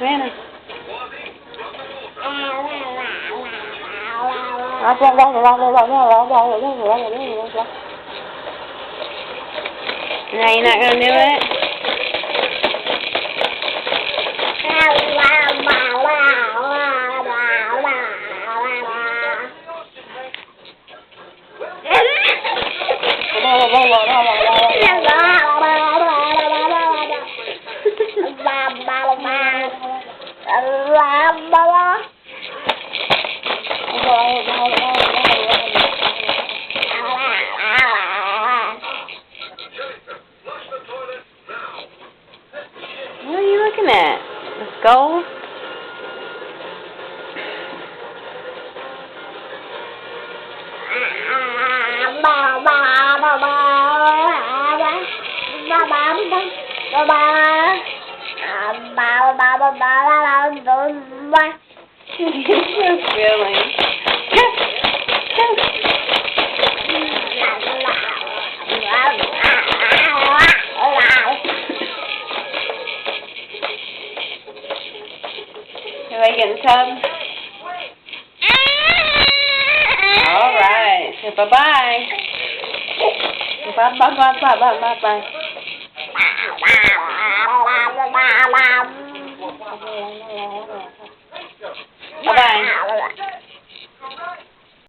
Savannah. Now you're not going to do it? What are you looking at? The skull? Really? Are we getting tub? Alright. So bye-bye. Bye-bye. Bye-bye.